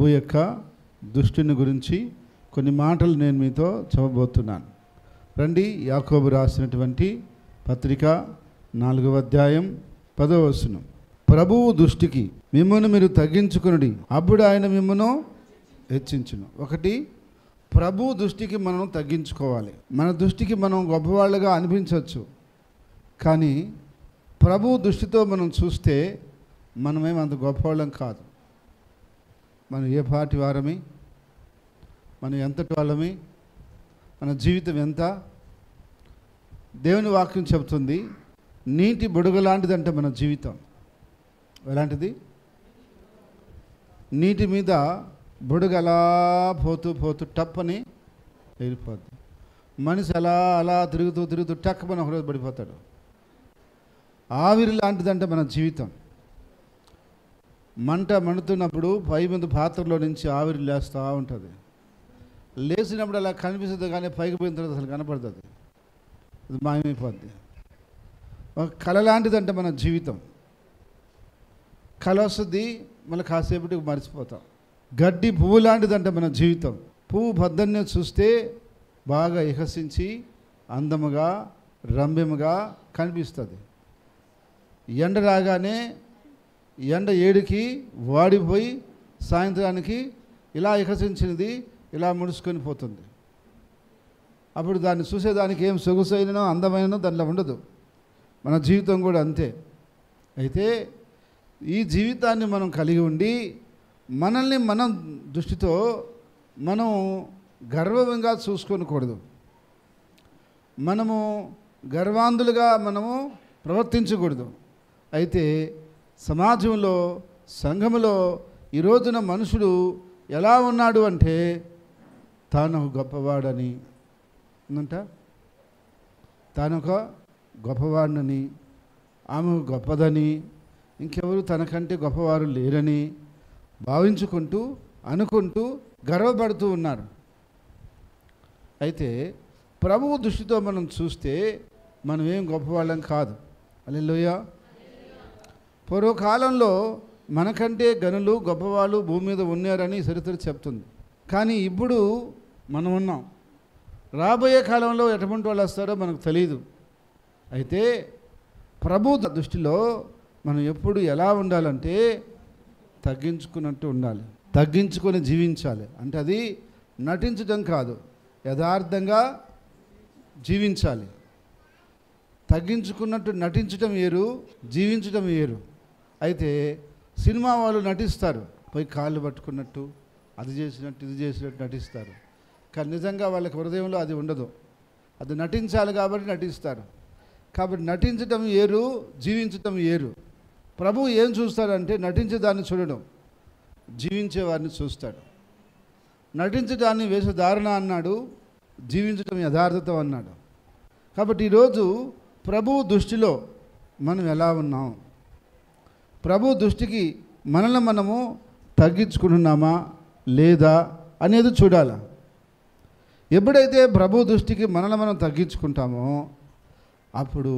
ప్రభు యొక్క దుష్టుని గురించి కొన్ని మాటలు నేను మీతో చెప్పబోతున్నాను. రండి, యాకోబు రాసినటువంటి పత్రిక 4వ అధ్యాయం 10వ వచనం. ప్రభువు దృష్టికి మిమ్మల్ని మీరు తగ్గించుకొనుడి, అప్పుడు ఆయన మిమ్మల్ని హెచ్చించును. ఒకటి, ప్రభు దృష్టికి మనం తగ్గించుకోవాలి. మన దృష్టికి మనం గొప్పవాళ్ళుగా అనిపించవచ్చు, కానీ ప్రభు దృష్టితో మనం చూస్తే మనమేం అంత గొప్పవాళ్ళం కాదు. మనం ఏ పాటి వారమి, మనం ఎంతటి వాళ్ళమి, మన జీవితం ఎంత. దేవుని వాక్యం చెబుతుంది, నీటి బుడగ లాంటిదంటే మన జీవితం. ఎలాంటిది? నీటి మీద బుడగ అలా పోతూ పోతూ టప్పని వెళ్ళిపోద్ది. మనిషి అలా తిరుగుతూ టక్ మన ఒకరోజు పడిపోతాడు. ఆవిరి లాంటిదంటే మన జీవితం. మంట మండుతున్నప్పుడు పై మీద పాత్రలో నుంచి ఆవిరి లేస్తూ ఉంటుంది. లేచినప్పుడు అలా కనిపిస్తుంది, కానీ పైకి పోయిన తర్వాత అసలు కనపడుతుంది, అది మాయమైపోద్ది. ఒక కళ లాంటిదంటే మన జీవితం. కళ వస్తుంది, మళ్ళీ కాసేపటికి మర్చిపోతాం. గడ్డి పువ్వు లాంటిదంటే మన జీవితం. పువ్వు పొద్దున్నే చూస్తే బాగా వికసించి అందముగా రంభ్యముగా కనిపిస్తుంది. ఎండ రాగానే ఎండ ఏడికి వాడిపోయి సాయంత్రానికి ఇలా వికసించినది ఇలా ముడుచుకొని పోతుంది. అప్పుడు దాన్ని చూసేదానికి ఏం సొగసైననో అందమైననో దాంట్లో ఉండదు. మన జీవితం కూడా అంతే. అయితే ఈ జీవితాన్ని మనం కలిగి ఉండి మనల్ని మనం దృష్టితో మనం గర్వంగా చూసుకోకూడదు. మనము గర్వాంధులుగా మనము ప్రవర్తించకూడదు. అయితే సమాజంలో, సంఘములో ఈ రోజున మనుషుడు ఎలా ఉన్నాడు అంటే, తాను గొప్పవాడని అంట, తాను ఒక గొప్పవాడినని, ఆమె గొప్పదని, ఇంకెవరు తనకంటే గొప్పవారు లేరని భావించుకుంటూ అనుకుంటూ గర్వపడుతూ ఉన్నారు. అయితే ప్రభువు దృష్టితో మనం చూస్తే మనం ఏం గొప్పవాళ్ళం కాదు. హల్లెలూయా. పూర్వకాలంలో మనకంటే గనులు గొప్పవాళ్ళు భూమి మీద ఉన్నారని చరిత్ర చెప్తుంది. కానీ ఇప్పుడు మనం ఉన్నాం. రాబోయే కాలంలో ఎటువంటి వాళ్ళు వస్తారో మనకు తెలియదు. అయితే ప్రభు దృష్టిలో మనం ఎప్పుడు ఎలా ఉండాలంటే తగ్గించుకున్నట్టు ఉండాలి, తగ్గించుకొని జీవించాలి. అంటే అది నటించడం కాదు, యథార్థంగా జీవించాలి. తగ్గించుకున్నట్టు నటించడం వేరు, జీవించడం వేరు. అయితే సినిమా వాళ్ళు నటిస్తారు, పోయి కాళ్ళు పట్టుకున్నట్టు, అది చేసినట్టు ఇది చేసినట్టు నటిస్తారు. కానీ నిజంగా వాళ్ళకి హృదయంలో అది ఉండదు. అది నటించాలి కాబట్టి నటిస్తారు. కాబట్టి నటించడం వేరు, జీవించడం వేరు. ప్రభువు ఏం చూస్తాడంటే నటించేదాన్ని చూడడం, జీవించేవారిని చూస్తాడు. నటించడాన్ని వేషధారణ అన్నాడు, జీవించడం యథార్థత అన్నాడు. కాబట్టి ఈరోజు ప్రభువు దృష్టిలో మనం ఎలా ఉన్నాం, ప్రభు దృష్టికి మనల్ని మనము తగ్గించుకుంటున్నామా లేదా అనేది చూడాలి. ఎప్పుడైతే ప్రభు దృష్టికి మనల్ని మనం తగ్గించుకుంటామో అప్పుడు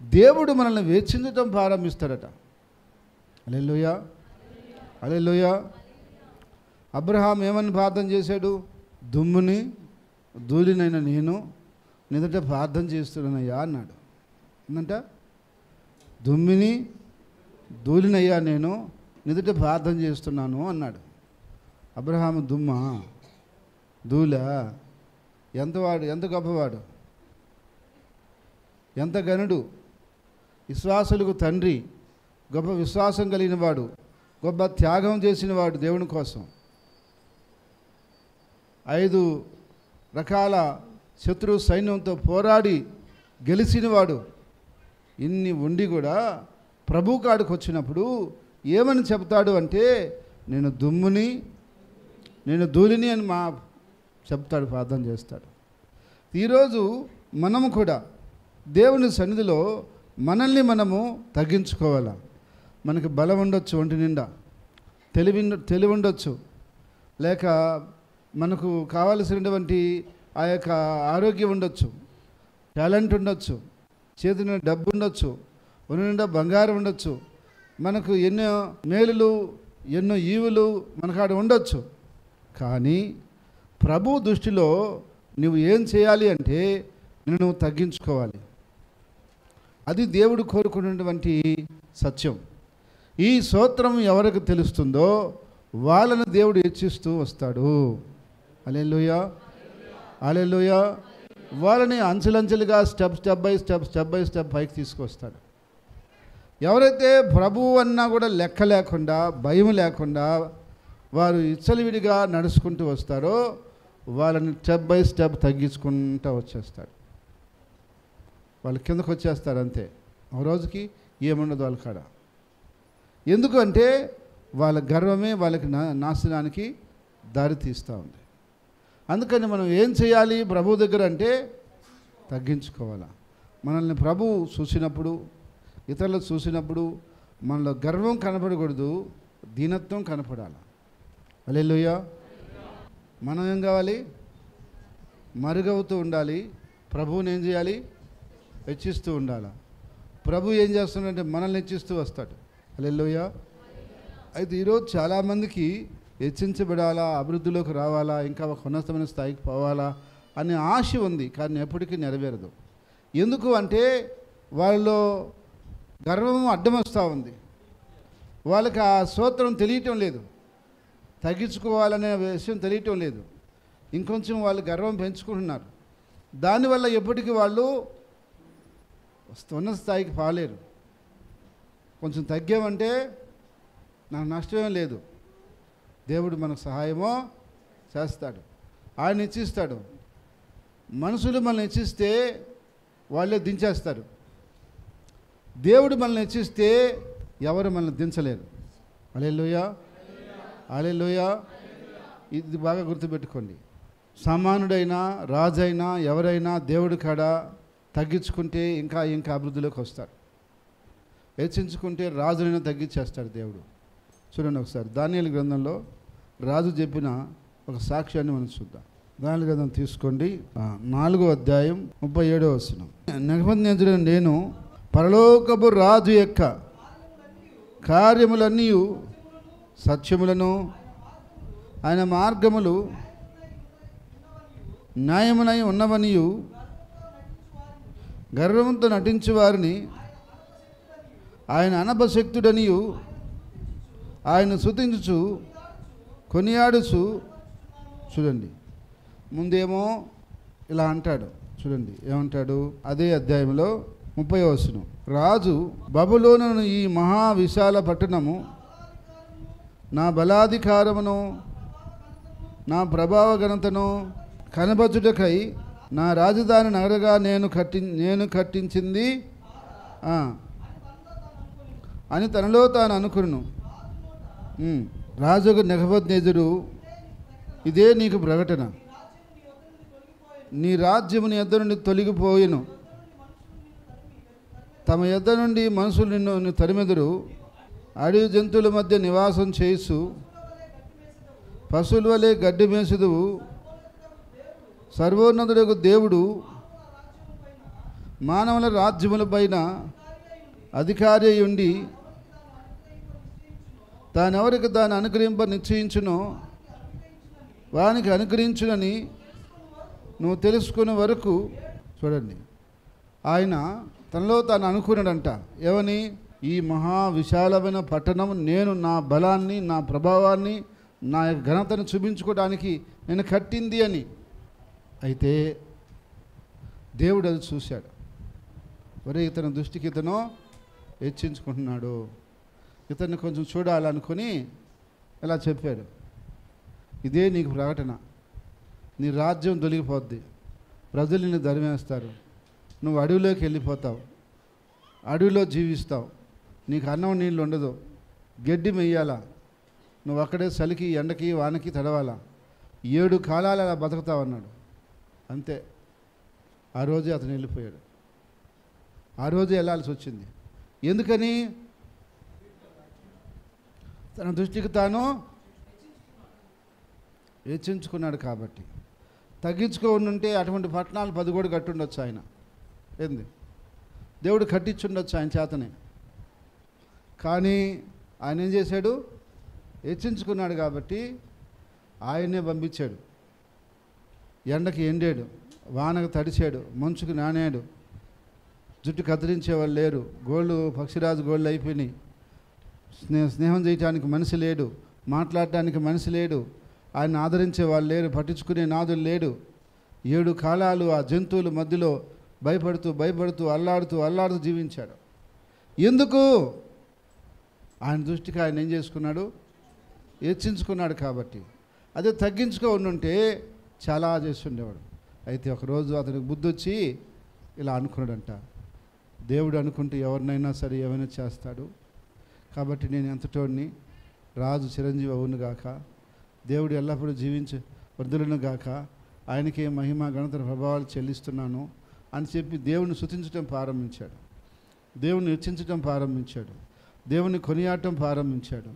దేవుడు మనల్ని వెచ్చించడం ప్రారంభిస్తాడట. హల్లెలూయా, హల్లెలూయా. అబ్రహాం ఏమని ప్రార్థన చేశాడు? దుమ్ముని ధూళినైన నేను నిదట ప్రార్థన చేస్తున్నానయ్యా అన్నాడు. ఏంటంట? దుమ్మిని ధూళినయ్యా నేను నిదట ప్రార్థన చేస్తున్నాను అన్నాడు. అబ్రహాము దుమ్మ ధూళ, ఎంతవాడు, ఎంత గొప్పవాడు, ఎంత గనుడు, విశ్వాసులకు తండ్రి, గొప్ప విశ్వాసం కలిగిన వాడు, గొప్ప త్యాగం చేసినవాడు దేవుని కోసం. 5 రకాల శత్రు సైన్యంతో పోరాడి గెలిచినవాడు. ఇన్ని ఉండి కూడా ప్రభు కాడికి వచ్చినప్పుడు ఏమని చెప్తాడు అంటే, నేను దుమ్ముని నేను ధూళిని అని చెప్తాడు, ప్రార్థన చేస్తాడు. ఈరోజు మనము కూడా దేవుని సన్నిధిలో మనల్ని మనము తగ్గించుకోవాలి. మనకి బలం ఉండొచ్చు, ఒంటి నిండా తెలివి ఉండొచ్చు, లేక మనకు కావలసినటువంటి ఆ యొక్క ఆరోగ్యం ఉండొచ్చు, టాలెంట్ ఉండొచ్చు, చేతి డబ్బు ఉండొచ్చు, ఒంటి నిండా బంగారం ఉండొచ్చు, మనకు ఎన్నో మేలులు ఎన్నో ఈవులు మనకాడ ఉండొచ్చు. కానీ ప్రభు దృష్టిలో నువ్వు ఏం చేయాలి అంటే నువ్వు తగ్గించుకోవాలి. అది దేవుడు కోరుకున్నటువంటి సత్యం. ఈ స్తోత్రం ఎవరికి తెలుస్తుందో వాళ్ళని దేవుడు హెచ్చిస్తూ వస్తాడు. హల్లెలూయా, హల్లెలూయా. వాళ్ళని అంచెలంచెలుగా స్టెప్ బై స్టెప్ పైకి తీసుకొస్తాడు. ఎవరైతే ప్రభువు అన్నా కూడా లెక్క లేకుండా, భయం లేకుండా వారు ఇచ్చలవిడిగా నడుచుకుంటూ వస్తారో వాళ్ళని స్టెప్ బై స్టెప్ తగ్గించుకుంటూ వచ్చేస్తాడు. వాళ్ళు కిందకు వచ్చేస్తారు అంతే. ఒక రోజుకి ఏముండదు వాళ్ళ కాడ. ఎందుకంటే వాళ్ళ గర్వమే వాళ్ళకి నాశనానికి దారి తీస్తూ ఉంది. అందుకని మనం ఏం చేయాలి ప్రభు దగ్గర అంటే తగ్గించుకోవాలా. మనల్ని ప్రభువు చూసినప్పుడు, ఇతరులు చూసినప్పుడు మనలో గర్వం కనపడకూడదు, దీనత్వం కనపడాలి. హల్లెలూయా. మనం ఏం కావాలి? మరుగవుతూ ఉండాలి. ప్రభువుని ఏం చేయాలి? హెచ్చిస్తూ ఉండాలి. ప్రభు ఏం చేస్తున్నాడంటే మనల్ని హెచ్చిస్తూ వస్తాడు. హల్లెలూయా. అయితే ఈరోజు చాలామందికి హెచ్చించబడాలా, అభివృద్ధిలోకి రావాలా, ఇంకా ఒక ఉన్నతమైన స్థాయికి పోవాలా అనే ఆశ ఉంది, కానీ ఎప్పటికీ నెరవేరదు. ఎందుకు అంటే వాళ్ళలో గర్వం అడ్డం వస్తూ ఉంది. వాళ్ళకి ఆ స్తోత్రం తెలియటం లేదు, తగ్గించుకోవాలనే విషయం తెలియటం లేదు. ఇంకొంచెం వాళ్ళు గర్వం పెంచుకుంటున్నారు. దానివల్ల ఎప్పటికీ వాళ్ళు ఉన్నత స్థాయికి పోలేరు. కొంచెం తగ్గామంటే నాకు నష్టమేం లేదు, దేవుడు మనకు సహాయమో చేస్తాడు, ఆయన హెచ్చిస్తాడు. మనుషులు మనల్ని హెచ్చిస్తే వాళ్ళే దించేస్తారు. దేవుడు మనల్ని హెచ్చిస్తే ఎవరు మనల్ని దించలేరు. హల్లెలూయా, హల్లెలూయా. ఇది బాగా గుర్తుపెట్టుకోండి. సామాన్యుడైనా రాజైనా ఎవరైనా దేవుడి కాడ తగ్గించుకుంటే ఇంకా అభివృద్ధిలోకి వస్తారు. హెచ్చించుకుంటే రాజునైనా తగ్గించేస్తాడు దేవుడు. చూడండి ఒకసారి దానియేలు గ్రంథంలో రాజు చెప్పిన ఒక సాక్ష్యాన్ని మనం చూద్దాం. దానియేలు గ్రంథం తీసుకోండి, 4వ అధ్యాయం 37వ వచనం. నెబుకద్నెజరు నేను పరలోకపు రాజు యొక్క కార్యములన్నీ సత్యములను ఆయన మార్గములు న్యాయమునై ఉన్నవనియు గర్వంతో నటించు వారిని ఆయన అనభశక్తుడనియు ఆయన స్తుతించుచు కొనియాడుచు. చూడండి, ముందేమో ఇలా అంటాడు, చూడండి ఏమంటాడు. అదే అధ్యాయంలో 30వ వచనం. రాజు బబులోనును ఈ మహా విశాల పట్టణము నా బలాధికారమును నా ప్రభావ ఘనతను కనబచుటకై నా రాజధాని నగరగా నేను కట్టించింది అని తనలో తాను అనుకును. రాజుకు నెబుకద్నెజరు, ఇదే నీకు ప్రకటన, నీ రాజ్యము నీ యొద్ద నుండి తొలగిపోయెను, తమ యొద్ద నుండి మనుషులు నిన్ను తరిమెదరు, అడవి జంతువుల మధ్య నివాసం చేసు, పశువుల వలె గడ్డి మేసుదువు, సర్వోన్నతుడకు దేవుడు మానవుల రాజ్యముల పైన అధికారి అయి ఉండి తానెవరికి దాన్ని అనుగ్రహింప నిశ్చయించునో వానికి అనుగ్రహించునని నువ్వు తెలుసుకునే వరకు. చూడండి, ఆయన తనలో తాను అనుకున్నాడంట. ఏమని? ఈ మహా విశాలమైన పట్టణం నేను నా బలాన్ని, నా ప్రభావాన్ని, నా ఘనతను చూపించుకోవడానికి నేను కట్టింది అని. అయితే దేవుడు అది చూశాడు. ఒరే, ఇతని దృష్టికి ఇతను హెచ్చించుకుంటున్నాడు, ఇతన్ని కొంచెం చూడాలనుకొని ఇలా చెప్పాడు. ఇదే నీకు ప్రకటన, నీ రాజ్యం తొలగిపోద్ది, ప్రజలు నిన్ను ధర్మేస్తారు, నువ్వు అడవిలోకి వెళ్ళిపోతావు, అడవిలో జీవిస్తావు, నీకు అన్నం నీళ్ళు ఉండదు, గడ్డి మెయ్యాలా, నువ్వు అక్కడే చలికి ఎండకి వానకి తడవాలా, 7 కాలాలు అలా బతుకుతావు అన్నాడు. అంతే, ఆ రోజే అతను వెళ్ళిపోయాడు. ఆ రోజే వెళ్ళాల్సి వచ్చింది. ఎందుకని? తన దృష్టికి తాను హెచ్చించుకున్నాడు కాబట్టి. తగ్గించుకోనుంటే అటువంటి పట్టణాలు 10 కూడా కట్టుండొచ్చు ఆయన. ఏంది, దేవుడు కట్టించుండొచ్చు ఆయన చేతనే. కానీ ఆయన ఏం చేశాడు? హెచ్చించుకున్నాడు కాబట్టి ఆయన్నే పంపించాడు. ఎండకి ఎండాడు, వానకు తడిచాడు, మంచుకు నానాడు, జుట్టు కత్తిరించేవాళ్ళు లేరు, గోళ్ళు పక్షిరాజు గోళ్ళు అయిపోయినాయి, స్నేహం చేయటానికి మనిషి లేడు, మాట్లాడటానికి మనిషి లేడు, ఆయన ఆదరించే వాళ్ళు లేరు, పట్టించుకునే నాదులు లేడు. 7 కాలాలు ఆ జంతువుల మధ్యలో భయపడుతూ అల్లాడుతూ జీవించాడు. ఎందుకు? ఆయన దృష్టికి ఆయన ఏం చేసుకున్నాడు? హెచ్చించుకున్నాడు కాబట్టి. అదే తగ్గించుకో ఉండుంటే చాలా చేస్తుండేవాడు. అయితే ఒకరోజు అతనికి బుద్ధి వచ్చి ఇలా అనుకున్నాడంట, దేవుడు అనుకుంటే ఎవరినైనా సరే ఏమైనా చేస్తాడు, కాబట్టి నేను ఎంతటోడిని, రాజు చిరంజీవి అవును గాక, దేవుడు ఎల్లప్పుడూ జీవించి వర్ధులను గాక, ఆయనకే మహిమ ఘనత ప్రభావాలు చెల్లిస్తున్నాను అని చెప్పి దేవుని స్తుతించడం ప్రారంభించాడు, దేవుని హెచ్చించడం ప్రారంభించాడు, దేవుని కొనియాడటం ప్రారంభించాడు,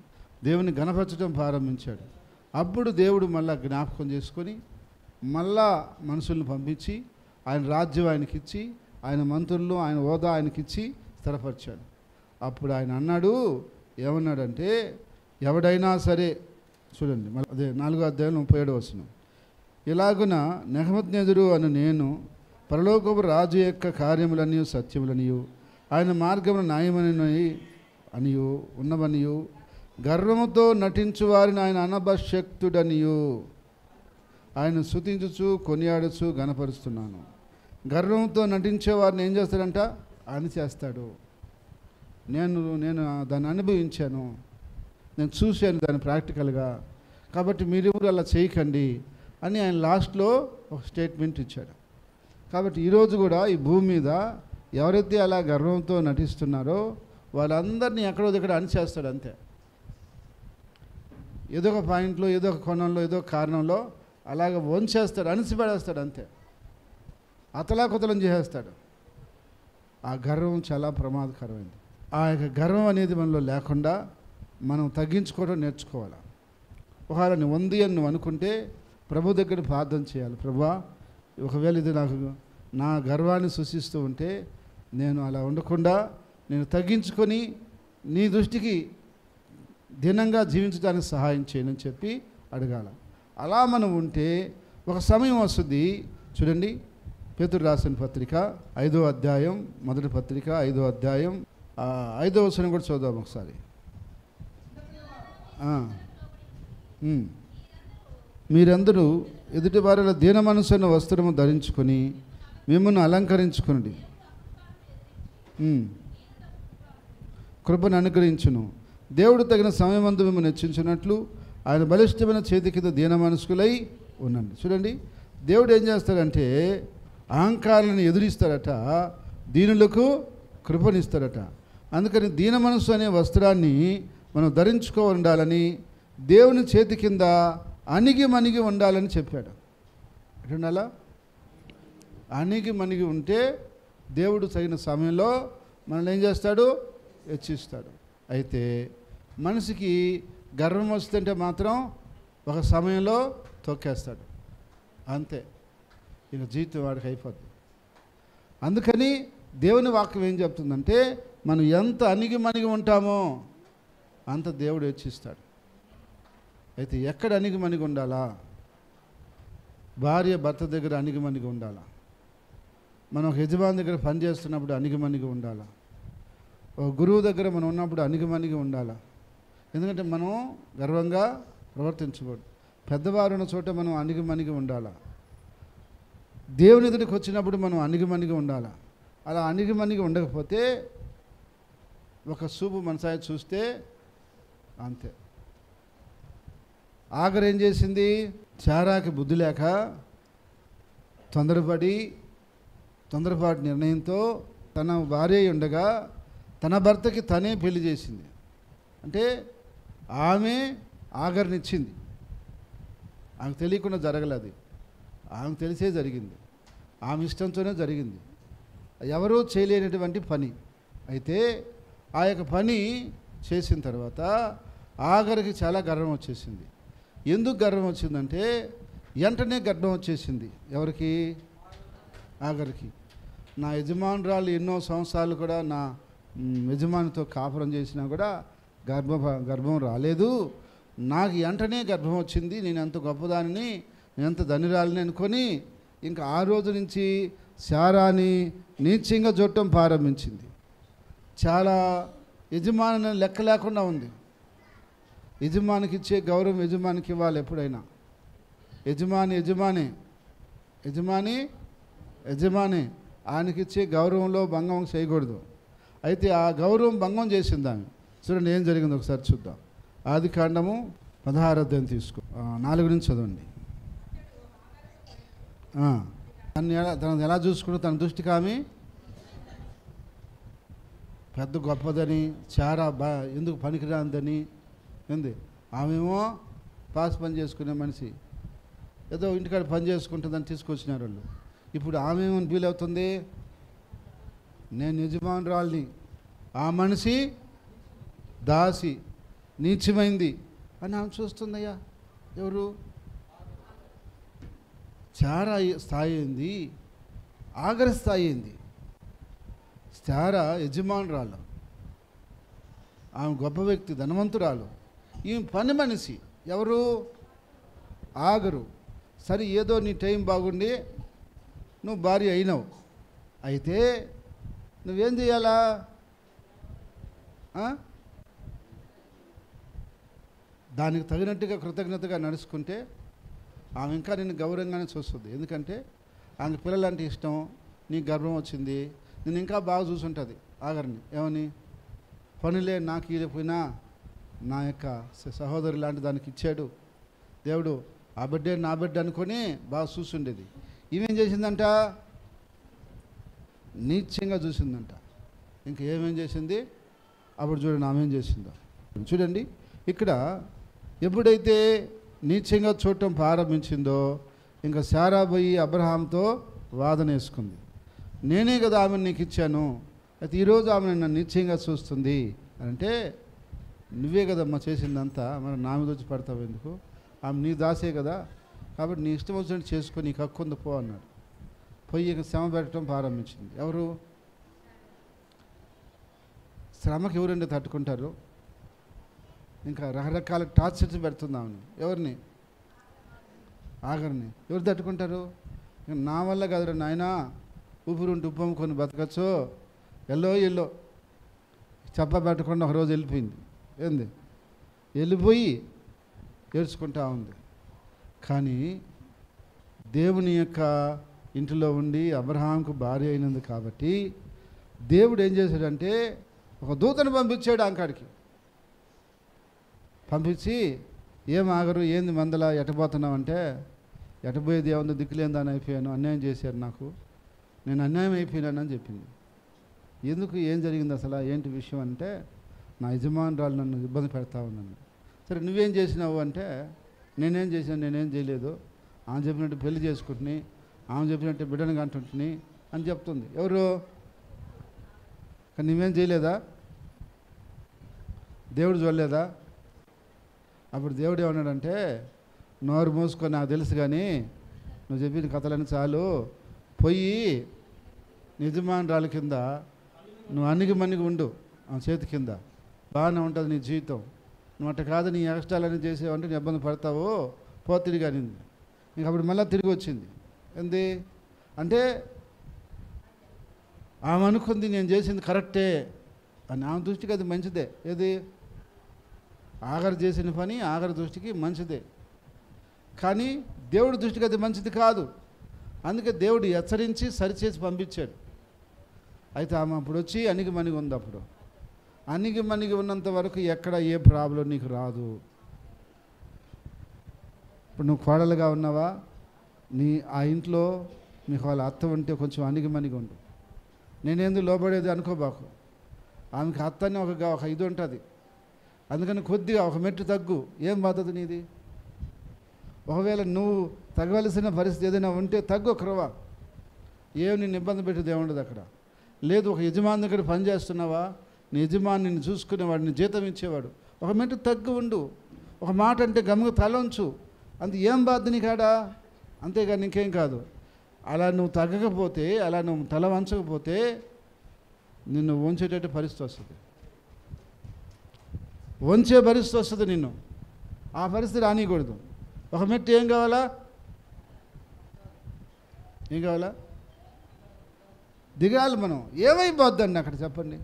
దేవుని గణపరచడం ప్రారంభించాడు. అప్పుడు దేవుడు మళ్ళా జ్ఞాపకం చేసుకొని మళ్ళా మనుషులను పంపించి ఆయన రాజ్యం ఆయనకిచ్చి, ఆయన మంత్రులను ఆయన హోదా ఆయనకిచ్చి స్థిరపరిచాడు. అప్పుడు ఆయన అన్నాడు, ఏమన్నాడంటే, ఎవడైనా సరే, చూడండి మళ్ళీ అదే 4వ అధ్యాయం 37వ వచనం, ఇలాగున నెబుకద్నెజరు అను నేను పరలోకపు రాజు యొక్క కార్యములనియు సత్యములనియు ఆయన మార్గములు న్యాయమని అనియు ఉన్నవనియు గర్వముతో నటించు వారిని ఆయన అనభశక్తుడనియు ఆయన స్తుతించుచు కొనియాడుచు గణపరుస్తున్నాను. గర్వంతో నటించే వారిని ఏం చేస్తాడంట? ఆయన చేస్తాడు. నేను దాన్ని అనుభవించాను, నేను చూశాను దాన్ని ప్రాక్టికల్గా, కాబట్టి మీరెవరు అలా చేయకండి అని ఆయన లాస్ట్లో ఒక స్టేట్మెంట్ ఇచ్చాడు. కాబట్టి ఈరోజు కూడా ఈ భూమి మీద ఎవరైతే అలా గర్వంతో నటిస్తున్నారో వాళ్ళందరినీ ఎక్కడో దగ్గర అణిచేస్తాడు అంతే. ఏదో ఒక పాయింట్లో, ఏదో ఒక కోణంలో, ఏదో ఒక కారణంలో అలాగ వంచేస్తాడు, అణిచిపడేస్తాడు అంతే, అతలాకుతలం చేసేస్తాడు. ఆ గర్వం చాలా ప్రమాదకరమైంది. ఆ యొక్క గర్వం అనేది మనలో లేకుండా మనం తగ్గించుకోవడం నేర్చుకోవాలి. ఒకవేళ నువ్వు ఉంది అని నువ్వు అనుకుంటే ప్రభు దగ్గర ప్రార్థన చేయాలి. ప్రభువా, ఒకవేళ ఇది నాకు నా గర్వాన్ని సూచిస్తూ ఉంటే నేను అలా ఉండకుండా నేను తగ్గించుకొని నీ దృష్టికి దినంగా జీవించడానికి సహాయం చేయనని చెప్పి అడగాల. అలా మనం ఉంటే ఒక సమయం వస్తుంది. చూడండి, పేతురు రాసిన పత్రిక 5వ అధ్యాయం, మొదటి పత్రిక 5వ అధ్యాయం 5వ వచనం కూడా చూద్దాం ఒకసారి. మీరందరూ ఎదుటి వారిలో దీన మనసున్న వస్త్రము ధరించుకొని మిమ్మల్ని అలంకరించుకునండి, కృపను అనుగ్రహించును. దేవుడు తగిన సమయమందు మిమ్మల్ని హెచ్చించినట్లు ఆయన బలిష్టమైన చేతి కింద దీన మనస్కులై ఉండండి. చూడండి, దేవుడు ఏం చేస్తాడంటే అహంకారాలను ఎదురిస్తాడట, దీనులకు కృపనిస్తాడట. అందుకని దీన మనస్సు అనే వస్త్రాన్ని మనం ధరించుకో ఉండాలని, దేవుని చేతి కింద అణిగి ఉండాలని చెప్పాడు. ఎట్లా అణిగి ఉంటే దేవుడు తగిన సమయంలో మనల్ని ఏం చేస్తాడు? హెచ్చిస్తాడు. అయితే మనిషికి గర్వం వస్తుంటే మాత్రం ఒక సమయంలో తొక్కేస్తాడు అంతే, ఇక జీవితం వాడికి అయిపోద్ది. అందుకని దేవుని వాక్యం ఏం చెప్తుందంటే మనం ఎంత అణిగి ఉంటామో అంత దేవుడు హెచ్చిస్తాడు. అయితే ఎక్కడ అణిగి ఉండాలా? భార్య భర్త దగ్గర అణిగి ఉండాలా? మనం ఒక యజమాని దగ్గర పనిచేస్తున్నప్పుడు అణిగి ఉండాలా? ఒక గురువు దగ్గర మనం ఉన్నప్పుడు అణిగి ఉండాలా? ఎందుకంటే మనం గర్వంగా ప్రవర్తించకూడదు. పెద్దవారు ఉన్న చోట మనం అణిగి ఉండాలా? దేవుని ఎదుటికి వచ్చినప్పుడు మనం అణిగి ఉండాలా? అలా అణిగి ఉండకపోతే ఒక చూపు మనసాయి చూస్తే అంతే. ఆఖరి ఏం చేసింది? చారాకి బుద్ధి లేక తొందరపాటు నిర్ణయంతో తన భార్య ఉండగా తన భర్తకి తనే పెళ్లి చేసింది. అంటే ఆమె ఆఖరినిచ్చింది. ఆమెకు తెలియకుండా జరగలేదు, ఆమెకు తెలిసే జరిగింది, ఆమె ఇష్టంతోనే జరిగింది. ఎవరూ చేయలేనటువంటి పని. అయితే ఆ యొక్క పని చేసిన తర్వాత ఆఖరికి చాలా గర్వం వచ్చేసింది. ఎందుకు గర్వం వచ్చిందంటే వెంటనే గర్భం వచ్చేసింది. ఎవరికి? ఆఖరికి. నా యజమానురాలు ఎన్నో సంవత్సరాలు కూడా నా యజమానితో కాపురం చేసినా కూడా గర్భం రాలేదు, నాకు వెంటనే గర్భం వచ్చింది, నేను ఎంత గొప్పదానిని, నేను ఎంత ధనిరాలని అనుకొని ఇంకా ఆ రోజు నుంచి శారాని నీచంగా చూడటం ప్రారంభించింది. చాలా యజమాని లెక్క లేకుండా ఉంది. యజమానికి ఇచ్చే గౌరవం యజమానికి ఇవ్వాలి ఎప్పుడైనా. యజమాని ఆయనకిచ్చే గౌరవంలో భంగం చేయకూడదు. అయితే ఆ గౌరవం భంగం చేసింది ఆమె. చూడండి ఏం జరిగిందో ఒకసారి చూద్దాం. ఆదికాండము 16వ అధ్యాయం తీసుకో, 4 నుంచి చదవండి. తనను ఎలా చూసుకుంటూ తన దృష్టికి ఆమె పెద్ద గొప్పదని, చాలా ఎందుకు పనికిరాందని ఏంది. ఆమెమో పాస్ పని చేసుకునే మనిషి, ఏదో ఇంటికాడ పని చేసుకుంటుందని తీసుకొచ్చినారు వాళ్ళు. ఇప్పుడు ఆమె ఏమని ఫీల్ అవుతుంది, నేను యజమానురాలిని, ఆ మనిషి దాసి, నీచమైంది అని ఆమె చూస్తుందయ్యా. ఎవరు? చాలా స్థాయి అయింది, ఆఖరి స్థాయి అయింది. చాలా యజమానురాలు, ఆమె గొప్ప వ్యక్తి, ధనవంతురాలు. ఈమె పని మనిషి. ఎవరు? ఆగరు. సరే ఏదో నీ టైం బాగుండి నువ్వు భార్య అయినావు. అయితే నువ్వేం చేయాలా? దానికి తగినట్టుగా కృతజ్ఞతగా నడుచుకుంటే ఆమె ఇంకా నేను గౌరవంగానే చూస్తుంది. ఎందుకంటే ఆమె పిల్లలంటే ఇష్టం, నీకు గర్భం వచ్చింది, నేను ఇంకా బాగా చూసుంటుంది ఆగరిని. ఏమని? పనులే నాకు ఇవ్వకపోయినా నా యొక్క సహోదరు లాంటి దానికి ఇచ్చాడు దేవుడు, ఆ బిడ్డే నా బిడ్డ అనుకొని బాగా చూసుండేది. ఈమెం చేసిందంట? నీచంగా చూసిందంట. ఇంకా ఏమేం చేసింది? అప్పుడు చూడండి ఆమె ఏం చేసిందో చూడండి. ఇక్కడ ఎప్పుడైతే నీచంగా చూడటం ప్రారంభించిందో ఇంకా శారా పోయి అబ్రహాంతో వాదన వేసుకుంది. నేనే కదా ఆమెను నీకు ఇచ్చాను, అయితే ఈరోజు ఆమె నన్ను నీచంగా చూస్తుంది అంటే నువ్వే కదమ్మా చేసిందంతా, మరి నా మీద వచ్చి పడతావు ఎందుకు? ఆమె నీ దాసే కదా, కాబట్టి నీ ఇష్టం వచ్చినట్టు చేసుకొని నీకు హక్కు ఉంది పో అన్నాడు. పోయి ఇక శ్రమ పెట్టడం ప్రారంభించింది. ఎవరు? శ్రమకి ఎవరండి తట్టుకుంటారు? ఇంకా రకరకాల టార్చర్స్ పెడుతుంది ఆమెను. ఎవరిని? ఆఖరిని. ఎవరు తట్టుకుంటారు? నా వల్ల కదరా నాయనా, ఊపిరుంటి ఉప్పు అమ్ముకొని బతకచ్చు, ఎల్లో చెప్ప పెట్టకుండా ఒకరోజు వెళ్ళిపోయింది. ఏంది? వెళ్ళిపోయి ఏడ్చుకుంటా ఉంది. కానీ దేవుని యొక్క ఇంటిలో ఉండి అబ్రహాంకు భార్య అయినది కాబట్టి దేవుడు ఏం చేశాడంటే ఒక దూతను పంపించాడు ఆంకాడికి. పంపించి ఏం ఆగరు, ఏంది మందలా ఎట్టబోతున్నావు అంటే, ఎట్టబోయేది ఏముందో దిక్కులేందని అయిపోయాను, అన్యాయం చేశారు నాకు, నేను అన్యాయం అయిపోయినానని చెప్పింది. ఎందుకు? ఏం జరిగింది అసలు, ఏంటి విషయం అంటే, నా యజమానురాలు నన్ను ఇబ్బంది పెడతా ఉన్నాను. సరే నువ్వేం చేసినావు అంటే, నేనేం చేశాను, నేనేం చేయలేదు, ఆమె చెప్పినట్టు పెళ్లి చేసుకుంటుని, ఆమె చెప్పినట్టు బిడ్డను కంటుంటుని అని చెప్తుంది. ఎవరు? కానీ నువ్వేం చేయలేదా? దేవుడు చూడలేదా? అప్పుడు దేవుడు ఏమన్నాడంటే, నోరు మూసుకొని నాకు తెలుసు కానీ నువ్వు చెప్పిన కథలన్నీ చాలు, పోయి యజమానురాలు కింద నువ్వు అన్నిగి ఉండు, ఆ చేతి కింద బాగానే ఉంటుంది నీ జీవితం. నువ్వు అట్ట కాదు, నీ ఎక్స్ట్రాలన్నీ చేసేవంటే నీ ఇబ్బంది పడతావు, పోతిరిగి అనింది. ఇంక అప్పుడు మళ్ళీ తిరిగి వచ్చింది. ఏంది అంటే ఆమె అనుకుంది నేను చేసింది కరెక్టే అని. ఆమె దృష్టికి అది మంచిదే. ఏది? ఆఖరి చేసిన పని ఆఖరి దృష్టికి మంచిదే, కానీ దేవుడి దృష్టికి అది మంచిది కాదు. అందుకే దేవుడు హెచ్చరించి సరిచేసి పంపించాడు. అయితే ఆమె అప్పుడు వచ్చి అణిగిమణిగి ఉంది. అప్పుడు అణిగిమణిగి ఉన్నంత వరకు ఎక్కడ ఏ ప్రాబ్లం నీకు రాదు. ఇప్పుడు నువ్వు కోడలుగా ఉన్నావా, నీ ఆ ఇంట్లో మీకు వాళ్ళ అత్త ఉంటే కొంచెం అణిగిమణిగి ఉండు. నేనేందుకు లోబడేది అనుకోబాకు. ఆమెకి అత్తని ఒక ఇది ఉంటుంది, అందుకని కొద్దిగా ఒక మెట్టు తగ్గు. ఏం బాధదు నీది? ఒకవేళ నువ్వు తగ్గవలసిన పరిస్థితి ఏదైనా ఉంటే తగ్గు ఒకరవా, ఏం నిన్ను ఇబ్బంది పెట్టేది ఏముండదు అక్కడ. లేదు ఒక యజమాని దగ్గర పని చేస్తున్నావా, నీ యజమాని నిన్ను చూసుకునేవాడు, నీ జీతం ఇచ్చేవాడు, ఒక మెట్టు తగ్గు ఉండు. ఒక మాట అంటే గమ్ముగా తల ఉంచు, అంత ఏం బాధ నీకాడా, అంతేగాని ఇంకేం కాదు. అలా నువ్వు తగ్గకపోతే, అలా నువ్వు తల వంచకపోతే నిన్ను వంచేటట్టు పరిస్థితి వస్తుంది, వంచే పరిస్థితి వస్తుంది నిన్ను. ఆ పరిస్థితి రానియకూడదు. ఒక మెట్టు ఏం కావాలా? ఏం కావాలా? దిగాలి. మనం ఏమైపోద్దండి అక్కడ చెప్పండి?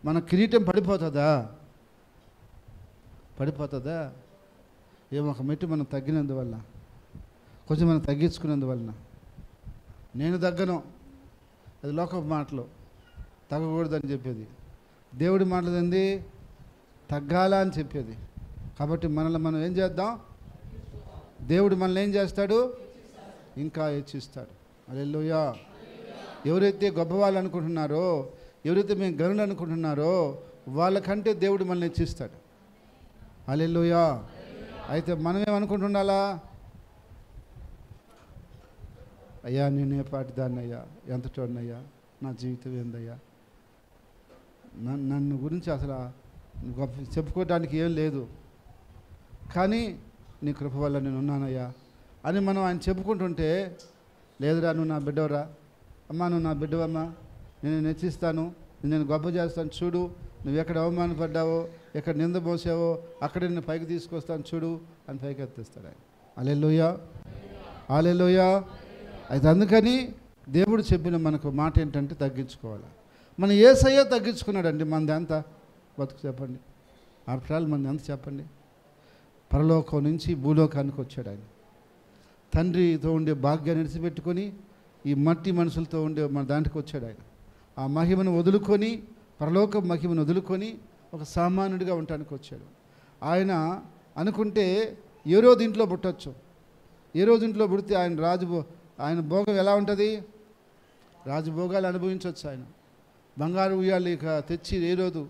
మన కిరీటం పడిపోతుందా? పడిపోతుందా? ఏమో ఒక మెట్టు మనం తగ్గినందువల్ల, కొంచెం మనం తగ్గించుకున్నందువలన. నేను తగ్గను, అది లోకపు మాటలు, తగ్గకూడదని చెప్పేది. దేవుడి మాటలు ఏంది? తగ్గాలా అని చెప్పేది. కాబట్టి మనల్ని మనం ఏం చేద్దాం? దేవుడు మనల్ని ఏం చేస్తాడు? ఇంకా హెచ్చిస్తాడు. హల్లెలూయా. ఎవరైతే గొప్పవాళ్ళు అనుకుంటున్నారో, ఎవరైతే మేము గనులు అనుకుంటున్నారో వాళ్ళకంటే దేవుడు మనల్ని హెచ్చిస్తాడు. హల్లెలూయా. అయితే మనమేమనుకుంటుండాలా? అయ్యా నేనే పాటిదాన్ని అయ్యా, ఎంతటోడినయ్యా, నా జీవితం ఏందయ్యా, నన్ను గురించి అసలు గొప్ప చెప్పుకోవడానికి ఏం లేదు, కానీ నీ కృప వల్ల నేను ఉన్నానయ్యా అని మనం ఆయన చెప్పుకుంటుంటే, లేదురా నువ్వు నా బిడ్డవరా, అమ్మా నువ్వు నా బిడ్డవమ్మా, నేను హెచ్చిస్తాను, నేను గొప్ప చేస్తాను, చూడు నువ్వు ఎక్కడ అవమానపడ్డావో, ఎక్కడ నింద మోసావో అక్కడ నేను పైకి తీసుకొస్తాను చూడు అని పైకి ఎత్తిస్తాడు ఆయన. హల్లెలూయా, హల్లెలూయా. అయితే అందుకని దేవుడు చెప్పిన మనకు మాట ఏంటంటే తగ్గించుకోవాలి. మన యేసయ్య తగ్గించుకున్నాడండి. మనది ఎంత బతుకు చెప్పండి? ఆఫ్టర్ ఆల్ మనది ఎంత చెప్పండి? పరలోకం నుంచి భూలోకానికి వచ్చాడు ఆయన. తండ్రితో ఉండే భాగ్యాన్ని విడిచిపెట్టుకొని ఈ మట్టి మనుషులతో ఉండే మన దాంట్లోకి వచ్చాడు ఆయన. ఆ మహిమను వదులుకొని, పరలోక మహిమను వదులుకొని ఒక సామాన్యుడిగా ఉండటానికి వచ్చాడు ఆయన. అనుకుంటే ఏ రోజు ఇంట్లో పుట్టచ్చు, ఏ రోజు ఇంట్లో పుడితే ఆయన భోగం ఎలా ఉంటుంది? రాజభోగాలు అనుభవించవచ్చు ఆయన. బంగారు ఉయ్యాలు ఇక తెచ్చి ఏ రోజు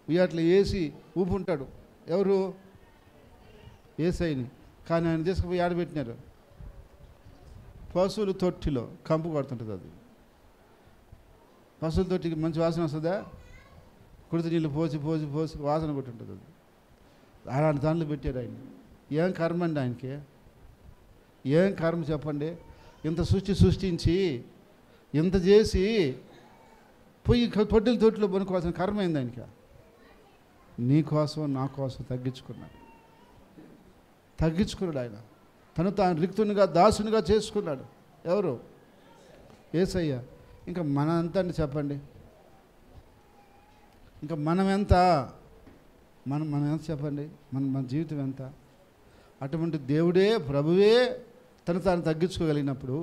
ఉయ్యాట్లు వేసి ఊపుంటాడు. ఎవరు? యేసయ్యని. కానీ ఆయన తీసుకుపోయి ఆడబెట్టినారు పశువుల తొట్టిలో. కంపు కొడుతుంటుంది అది. పశువుల తొట్టికి మంచి వాసన వస్తుందా? కుడితి నీళ్ళు పోసి పోసి పోసి వాసన కొట్టుంటుంది అది. అలాంటి దాంట్లో పెట్టారు ఆయన. ఏం కర్మ అండి ఆయనకి? ఏం కర్మ చెప్పండి? ఇంత సృష్టించి ఇంత చేసి పోయి పొట్టెల తొట్టిలో పనుకోవాల్సిన కర్మ అయింది ఆయనకి. నీ కోసం నా కోసం తగ్గించుకున్నాడు ఆయన. తను తాను రిక్తునిగా దాసునిగా చేసుకున్నాడు. ఎవరు? యేసయ్య. ఇంకా మన ఎంత అండి చెప్పండి? ఇంకా మనం ఎంత చెప్పండి? మన జీవితం ఎంత? అటువంటి దేవుడే, ప్రభువే తను తాను తగ్గించుకోగలిగినప్పుడు